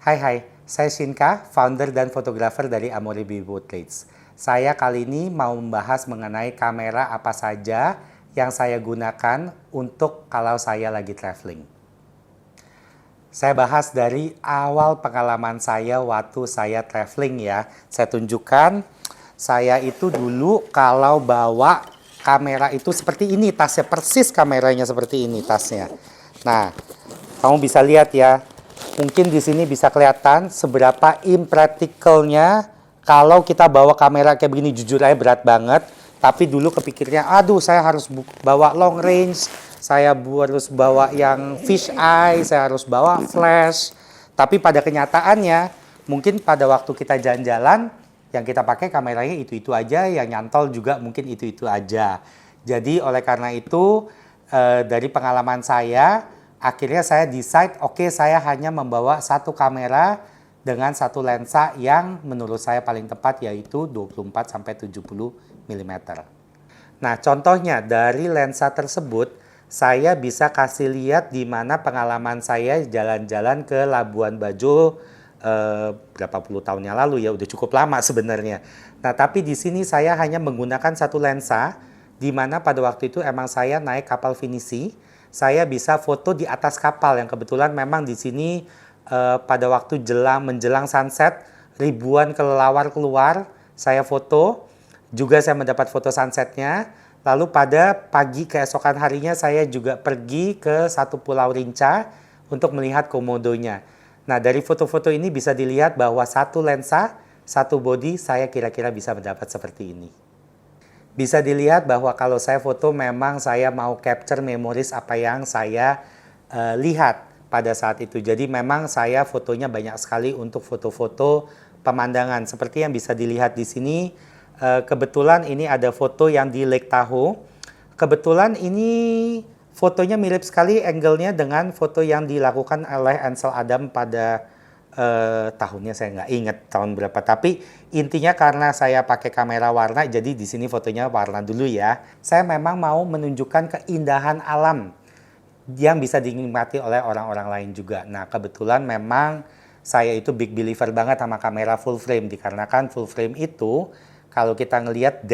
Hai, saya Shinka, founder dan fotografer dari Amore Baby Portraits. Saya kali ini mau membahas mengenai kamera apa saja yang saya gunakan untuk kalau saya lagi traveling. Saya bahas dari awal pengalaman saya waktu saya traveling ya. Saya tunjukkan, saya itu dulu kalau bawa kamera itu seperti ini tasnya, persis kameranya seperti ini tasnya. Nah, kamu bisa lihat ya, mungkin di sini bisa kelihatan seberapa impractical-nya kalau kita bawa kamera kayak begini. Jujur aja berat banget, tapi dulu kepikirnya, aduh saya harus bawa long range, saya harus bawa yang fish eye, saya harus bawa flash. Tapi pada kenyataannya, mungkin pada waktu kita jalan-jalan, yang kita pakai kameranya itu-itu aja, yang nyantol juga mungkin itu-itu aja. Jadi oleh karena itu, dari pengalaman saya, akhirnya saya decide, oke, saya hanya membawa satu kamera dengan satu lensa yang menurut saya paling tepat, yaitu 24-70 mm. Nah, contohnya dari lensa tersebut, saya bisa kasih lihat di mana pengalaman saya jalan-jalan ke Labuan Bajo berapa puluh tahun yang lalu ya, udah cukup lama sebenarnya. Nah, tapi di sini saya hanya menggunakan satu lensa, di mana pada waktu itu emang saya naik kapal Finisi. Saya bisa foto di atas kapal yang kebetulan memang di sini pada waktu menjelang sunset, ribuan kelelawar keluar, saya foto. Juga saya mendapat foto sunsetnya. Lalu pada pagi keesokan harinya saya juga pergi ke satu pulau Rinca untuk melihat komodonya. Nah, dari foto-foto ini bisa dilihat bahwa satu lensa, satu body saya kira-kira bisa mendapat seperti ini. Bisa dilihat bahwa kalau saya foto memang saya mau capture memories apa yang saya lihat pada saat itu. Jadi memang saya fotonya banyak sekali untuk foto-foto pemandangan. Seperti yang bisa dilihat di sini, kebetulan ini ada foto yang di Lake Tahoe. Kebetulan ini fotonya mirip sekali angle-nya dengan foto yang dilakukan oleh Ansel Adams pada tahunnya saya nggak ingat tahun berapa. Tapi intinya karena saya pakai kamera warna, jadi di sini fotonya warna dulu ya. Saya memang mau menunjukkan keindahan alam yang bisa dinikmati oleh orang-orang lain juga. Nah, kebetulan memang saya itu big believer banget sama kamera full frame, dikarenakan full frame itu kalau kita ngelihat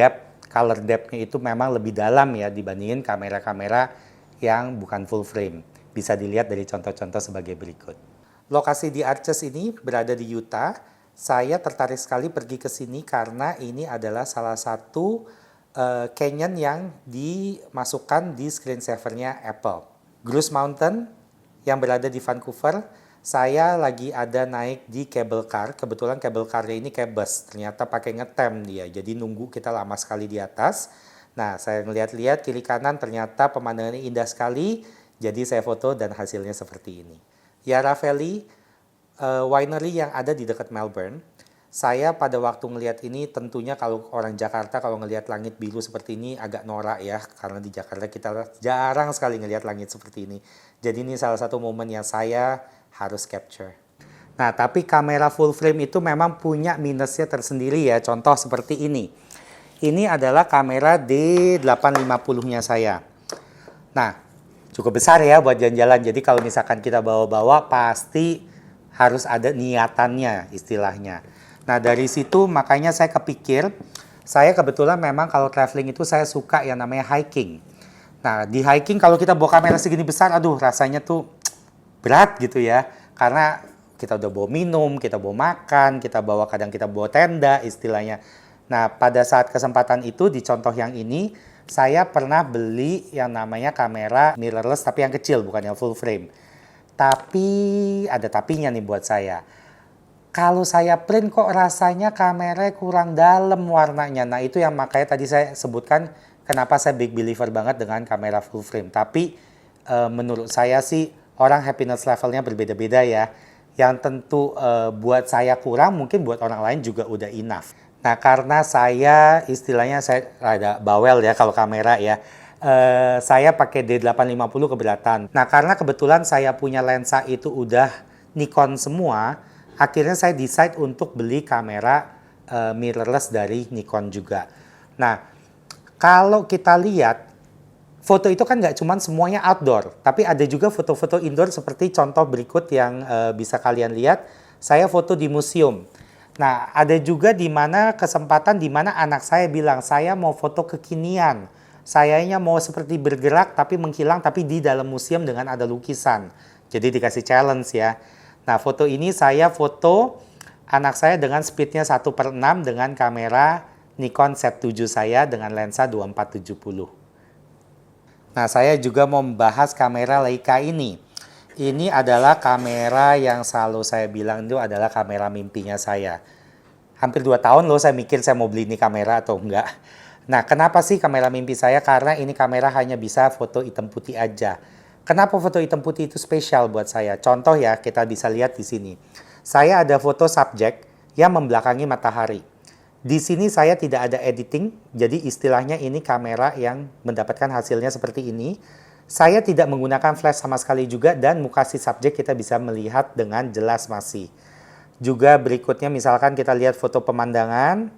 color depth-nya itu memang lebih dalam ya dibandingin kamera-kamera yang bukan full frame. Bisa dilihat dari contoh-contoh sebagai berikut. Lokasi di Arches ini berada di Utah. Saya tertarik sekali pergi ke sini karena ini adalah salah satu canyon yang dimasukkan di screensaver-nya Apple. Grouse Mountain yang berada di Vancouver, saya lagi ada naik di cable car. Kebetulan cable car-nya ini kayak bus, ternyata pakai ngetem dia. Jadi nunggu kita lama sekali di atas. Nah, saya ngeliat-lihat kiri kanan ternyata pemandangannya indah sekali. Jadi saya foto dan hasilnya seperti ini. Yarra Valley, winery yang ada di dekat Melbourne. Saya pada waktu ngelihat ini tentunya kalau orang Jakarta kalau ngelihat langit biru seperti ini agak norak ya. Karena di Jakarta kita jarang sekali ngelihat langit seperti ini. Jadi ini salah satu momen yang saya harus capture. Nah, tapi kamera full frame itu memang punya minusnya tersendiri ya. Contoh seperti ini. Ini adalah kamera D850-nya saya. Nah, cukup besar ya buat jalan-jalan. Jadi kalau misalkan kita bawa-bawa pasti harus ada niatannya istilahnya. Nah, dari situ makanya saya kepikir, saya kebetulan memang kalau traveling itu saya suka yang namanya hiking. Nah, di hiking kalau kita bawa kamera segini besar, aduh rasanya tuh berat gitu ya. Karena kita udah bawa minum, kita bawa makan, kadang kita bawa tenda istilahnya. Nah, pada saat kesempatan itu di contoh yang ini, saya pernah beli yang namanya kamera mirrorless tapi yang kecil, bukan yang full frame. Tapi ada tapinya nih buat saya. Kalau saya print kok rasanya kamera kurang dalam warnanya. Nah, itu yang makanya tadi saya sebutkan kenapa saya big believer banget dengan kamera full frame. Tapi menurut saya sih orang happiness levelnya berbeda-beda ya. Yang tentu buat saya kurang, mungkin buat orang lain juga udah enough. Nah, karena saya istilahnya saya ada bawel ya kalau kamera ya. Saya pakai D850 keberatan. Nah, karena kebetulan saya punya lensa itu udah Nikon semua, akhirnya saya decide untuk beli kamera mirrorless dari Nikon juga. Nah, kalau kita lihat, foto itu kan nggak cuma semuanya outdoor, tapi ada juga foto-foto indoor seperti contoh berikut yang bisa kalian lihat. saya foto di museum. Nah, ada juga di mana kesempatan di mana anak saya bilang, saya mau foto kekinian. Sayanya mau seperti bergerak tapi menghilang tapi di dalam museum dengan ada lukisan. Jadi dikasih challenge ya. Nah, foto ini saya foto anak saya dengan speednya 1/6 dengan kamera Nikon Z7 saya dengan lensa 2470. Nah, saya juga mau membahas kamera Leica ini. Ini adalah kamera yang selalu saya bilang itu adalah kamera mimpinya saya. Hampir 2 tahun loh saya mikir saya mau beli ini kamera atau enggak. Nah, kenapa sih kamera mimpi saya? Karena ini kamera hanya bisa foto hitam putih aja. Kenapa foto hitam putih itu spesial buat saya? Contoh ya, kita bisa lihat di sini. Saya ada foto subjek yang membelakangi matahari. Di sini saya tidak ada editing, jadi istilahnya ini kamera yang mendapatkan hasilnya seperti ini. Saya tidak menggunakan flash sama sekali juga dan muka si subjek kita bisa melihat dengan jelas masih. Juga berikutnya misalkan kita lihat foto pemandangan,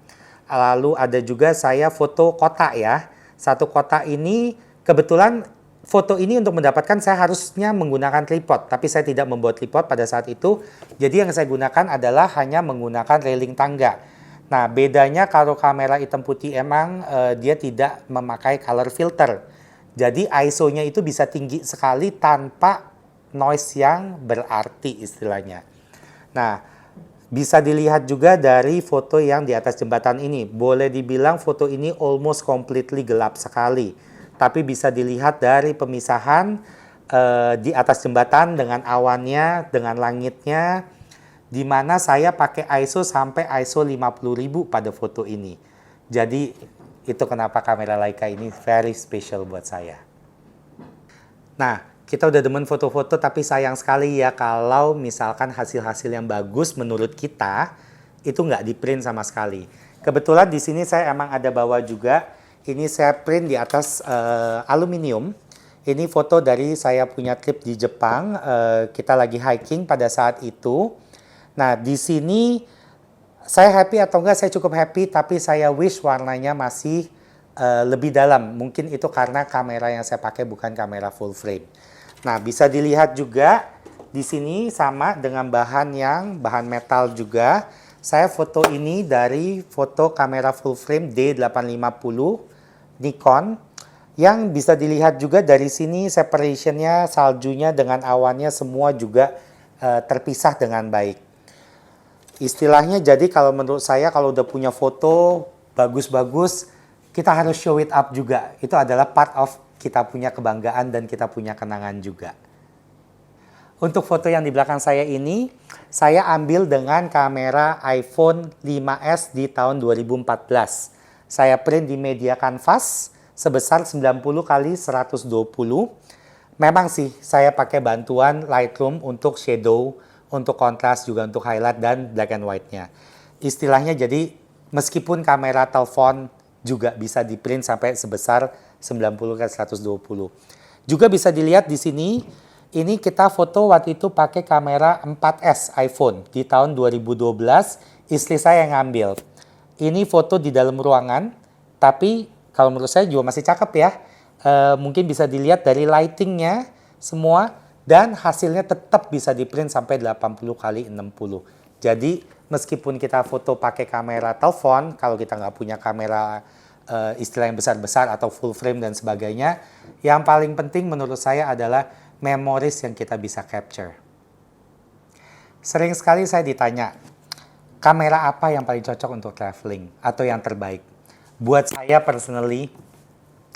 lalu ada juga saya foto kota ya. Satu kota ini kebetulan foto ini untuk mendapatkan saya harusnya menggunakan tripod, tapi saya tidak membawa tripod pada saat itu. Jadi yang saya gunakan adalah hanya menggunakan railing tangga. Nah, bedanya kalau kamera hitam putih emang dia tidak memakai color filter. Jadi ISO-nya itu bisa tinggi sekali tanpa noise yang berarti istilahnya. Nah, bisa dilihat juga dari foto yang di atas jembatan ini. Boleh dibilang foto ini almost completely gelap sekali. Tapi bisa dilihat dari pemisahan di atas jembatan dengan awannya, dengan langitnya. Di mana saya pakai ISO sampai ISO 50.000 pada foto ini. Jadi itu kenapa kamera Leica ini very special buat saya. Nah, kita udah demen foto-foto tapi sayang sekali ya kalau misalkan hasil-hasil yang bagus menurut kita itu nggak di print sama sekali. Kebetulan di sini saya emang ada bawa juga. Ini saya print di atas aluminium. Ini foto dari saya punya trip di Jepang. Kita lagi hiking pada saat itu. Nah, di sini saya happy atau enggak, saya cukup happy, tapi saya wish warnanya masih lebih dalam. Mungkin itu karena kamera yang saya pakai bukan kamera full frame. Nah, bisa dilihat juga di sini sama dengan bahan metal juga. Saya foto ini dari foto kamera full frame D850 Nikon. Yang bisa dilihat juga dari sini separationnya, saljunya dengan awannya semua juga terpisah dengan baik. Istilahnya jadi kalau menurut saya kalau udah punya foto bagus-bagus, kita harus show it up juga. Itu adalah part of kita punya kebanggaan dan kita punya kenangan juga. Untuk foto yang di belakang saya ini, saya ambil dengan kamera iPhone 5S di tahun 2014. Saya print di media kanvas sebesar 90x120. Memang sih saya pakai bantuan Lightroom untuk shadow, untuk kontras juga untuk highlight dan black and white-nya. Istilahnya jadi meskipun kamera telepon juga bisa di print sampai sebesar 90x120. Juga bisa dilihat di sini, ini kita foto waktu itu pakai kamera 4S iPhone di tahun 2012, istri saya yang ngambil. Ini foto di dalam ruangan, tapi kalau menurut saya juga masih cakep ya. Mungkin bisa dilihat dari lighting-nya semua. Dan hasilnya tetap bisa di print sampai 80x60. Jadi meskipun kita foto pakai kamera telepon, kalau kita nggak punya kamera istilah yang besar-besar atau full frame dan sebagainya, yang paling penting menurut saya adalah memories yang kita bisa capture. Sering sekali saya ditanya, kamera apa yang paling cocok untuk traveling atau yang terbaik? Buat saya personally,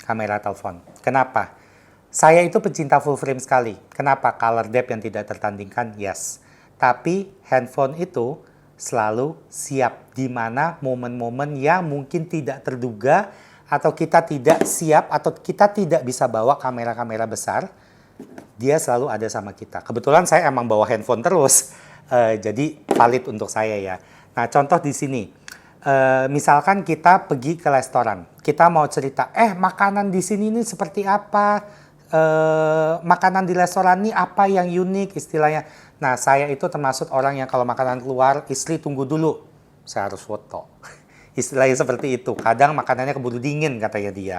kamera telepon. Kenapa? Saya itu pecinta full frame sekali. Kenapa? Color depth yang tidak tertandingkan, yes. Tapi handphone itu selalu siap di mana momen-momen yang mungkin tidak terduga atau kita tidak siap atau kita tidak bisa bawa kamera-kamera besar, dia selalu ada sama kita. Kebetulan saya emang bawa handphone terus, jadi valid untuk saya ya. Nah, contoh di sini, misalkan kita pergi ke restoran, kita mau cerita, makanan di sini ini seperti apa? Makanan di restoran ini apa yang unik istilahnya. Nah, saya itu termasuk orang yang kalau makanan keluar, istri tunggu dulu, saya harus foto. Istilahnya seperti itu. Kadang makanannya keburu dingin katanya dia.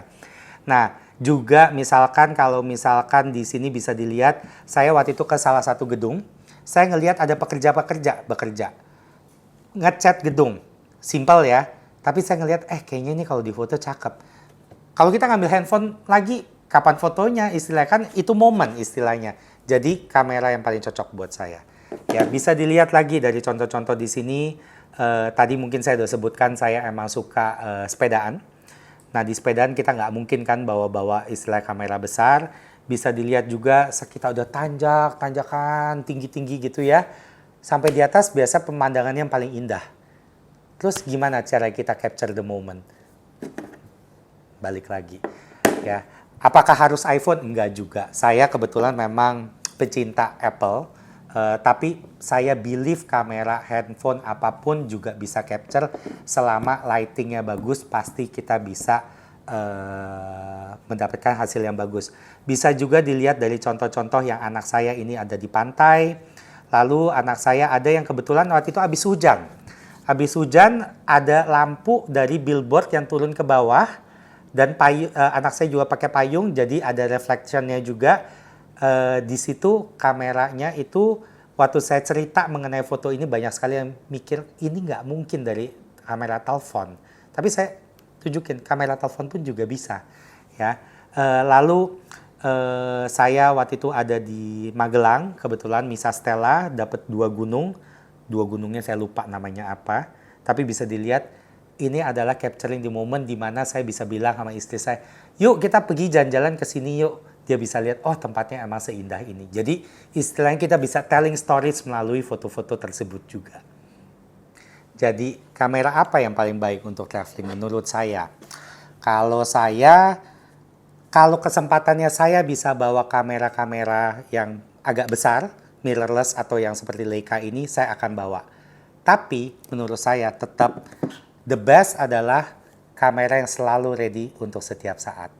Nah, juga misalkan kalau misalkan di sini bisa dilihat, saya waktu itu ke salah satu gedung, saya ngelihat ada pekerja-pekerja bekerja. Ngecat gedung. Simple ya. Tapi saya ngelihat, kayaknya ini kalau di foto cakep. Kalau kita ngambil handphone lagi, kapan fotonya? Istilahnya kan itu momen istilahnya. Jadi kamera yang paling cocok buat saya. Ya, bisa dilihat lagi dari contoh-contoh di sini. Tadi mungkin saya udah sebutkan saya emang suka sepedaan. Nah, di sepedaan kita nggak mungkin kan bawa-bawa istilah kamera besar. Bisa dilihat juga kita udah tanjakan, tinggi-tinggi gitu ya. Sampai di atas biasa pemandangannya yang paling indah. Terus gimana cara kita capture the moment? Balik lagi. Ya, apakah harus iPhone? Enggak juga. Saya kebetulan memang pecinta Apple. Tapi saya believe kamera handphone apapun juga bisa capture selama lightingnya bagus, pasti kita bisa mendapatkan hasil yang bagus. Bisa juga dilihat dari contoh-contoh yang anak saya ini ada di pantai, lalu anak saya ada yang kebetulan waktu itu habis hujan. Habis hujan ada lampu dari billboard yang turun ke bawah, dan anak saya juga pakai payung, jadi ada reflectionnya juga. Di situ kameranya itu waktu saya cerita mengenai foto ini banyak sekali yang mikir ini nggak mungkin dari kamera telepon. Tapi saya tunjukin kamera telepon pun juga bisa. Ya, lalu saya waktu itu ada di Magelang, kebetulan Misa Stella dapat 2 gunung. 2 gunungnya saya lupa namanya apa. Tapi bisa dilihat ini adalah capturing di momen di mana saya bisa bilang sama istri saya, yuk kita pergi jalan-jalan ke sini yuk. Dia bisa lihat, oh tempatnya emang seindah ini. Jadi istilahnya kita bisa telling stories melalui foto-foto tersebut juga. Jadi kamera apa yang paling baik untuk traveling menurut saya? Kalau kesempatannya saya bisa bawa kamera-kamera yang agak besar, mirrorless atau yang seperti Leica ini, saya akan bawa. Tapi menurut saya tetap the best adalah kamera yang selalu ready untuk setiap saat.